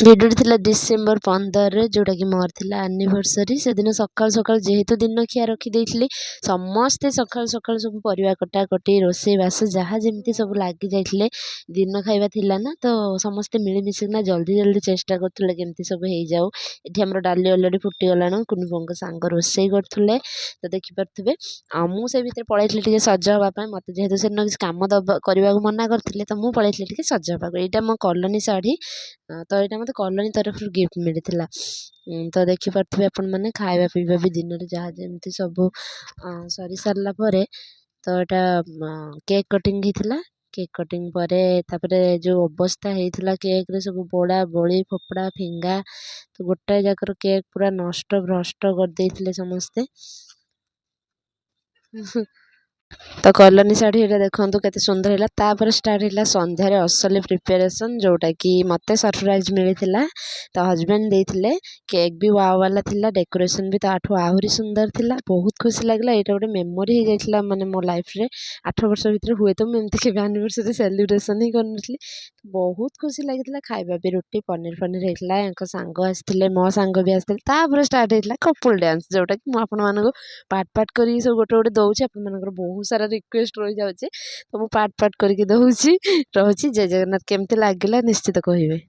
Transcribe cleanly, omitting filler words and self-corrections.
ଭିଡ଼ିଓଟି ଥିଲା ଡିସେମ୍ବର 15 ଯେଉଁଟାକି ମୋର ଥିଲା ଆନିଭର୍ସରୀ। ସେଦିନ ସକାଳୁ ସକାଳୁ ଯେହେତୁ ଦିନଖିଆ ରଖିଦେଇଥିଲି, ସମସ୍ତେ ସକାଳୁ ସକାଳୁ ସବୁ ପରିବା କଟାକଟି ରୋଷେଇବାସ ଯାହା ଯେମିତି ସବୁ ଲାଗି ଯାଇଥିଲେ। ଦିନ ଖାଇବା ଥିଲା ନା, ତ ସମସ୍ତେ ମିଳିମିଶିକିନା ଜଲ୍ଦି ଜଲ୍ଦି ଚେଷ୍ଟା କରୁଥିଲେ କେମିତି ସବୁ ହେଇଯାଉ। ଏଠି ଆମର ଡାଲି ଅଲରେଡ଼ି ଫୁଟିଗଲାଣି, କୁନି ବୋଉଙ୍କ ସାଙ୍ଗ ରୋଷେଇ କରୁଥିଲେ ତ ଦେଖିପାରୁଥିବେ। ଆଉ ମୁଁ ସେ ଭିତରେ ପଳେଇଥିଲି ଟିକେ ସଜ ହେବା ପାଇଁ। ମୋତେ ଯେହେତୁ ସେଦିନ କିଛି କାମ କରିବାକୁ ମନା କରିଥିଲେ, ତ ମୁଁ ପଳେଇଥିଲି ଟିକେ ସଜ ହେବାକୁ। ଏଇଟା ମୋ କଲୋନୀ ଶାଢ଼ୀ, ତ ଏଇଟା ମୋତେ କଲୋନୀ ତରଫରୁ ଗିଫ୍ଟ ମିଳିଥିଲା। ତ ଦେଖିପାରୁଥିବେ ଆପଣମାନେ, ଖାଇବା ପିଇବା ବି ଦିନରେ ଯାହା ଯେମିତି ସବୁ ସରି ସାରିଲା ପରେ, ତ ଏଇଟା କେକ୍ କଟିଂ ହେଇଥିଲା। କେକ୍ କଟିଂ ପରେ ତାପରେ ଯେଉଁ ଅବସ୍ଥା ହେଇଥିଲା କେକ୍ରେ, ସବୁ ବୋଳା ବୋଳି ଫୋପଡ଼ା ଫିଙ୍ଗା, ତ ଗୋଟାଏ ଯାକର କେକ୍ ପୁରା ନଷ୍ଟ ଭ୍ରଷ୍ଟ କରିଦେଇଥିଲେ ସମସ୍ତେ। ତ କଲୋନୀ ଶାଢ଼ୀ ଏଇଟା ଦେଖନ୍ତୁ କେତେ ସୁନ୍ଦର ହେଲା। ତାପରେ ଷ୍ଟାର୍ଟ ହେଲା ସନ୍ଧ୍ୟାରେ ଅସଲି ପ୍ରିପାରେସନ୍, ଯେଉଁଟାକି ମୋତେ ସରପ୍ରାଇଜ୍ ମିଳିଥିଲା। ତ ହଜବେଣ୍ଡ ଦେଇଥିଲେ। କେକ୍ ବି ୱାଓ ବାଲା ଥିଲା, ଡେକୋରେସନ୍ ବି ତାଠୁ ଆହୁରି ସୁନ୍ଦର ଥିଲା। ବହୁତ ଖୁସି ଲାଗିଲା। ଏଇଟା ଗୋଟେ ମେମୋରି ହେଇଯାଇଥିଲା ମାନେ ମୋ ଲାଇଫ୍ରେ। 8 ବର୍ଷ ଭିତରେ ହୁଏତ ମୁଁ ଏମିତି କେବେ ଆନିଭର୍ସରୀ ସେଲିବ୍ରେସନ୍ ହିଁ କରିନଥିଲି। ବହୁତ ଖୁସି ଲାଗିଥିଲା। ଖାଇବା ବି ରୁଟି ପନିର ଫନିର ହେଇଥିଲା। ୟାଙ୍କ ସାଙ୍ଗ ଆସିଥିଲେ, ମୋ ସାଙ୍ଗ ବି ଆସିଥିଲେ। ତାପରେ ଷ୍ଟାର୍ଟ ହେଇଥିଲା କପୁଲ୍ ଡ୍ୟାନ୍ସ, ଯେଉଁଟାକି ମୁଁ ଆପଣମାନଙ୍କୁ ପାର୍ଟ ପାର୍ଟ କରିକି ସବୁ ଗୋଟେ ଗୋଟେ ଦେଉଛି। ଆପଣମାନଙ୍କର ବହୁତ ସାରା ରିକ୍ୱେଷ୍ଟ ରହିଯାଉଛି, ତ ମୁଁ ପାର୍ଟ ପାର୍ଟ କରିକି ଦେଉଛି। ରହୁଛି। ଜୟ ଜଗନ୍ନାଥ। କେମିତି ଲାଗିଲା ନିଶ୍ଚିତ କହିବେ।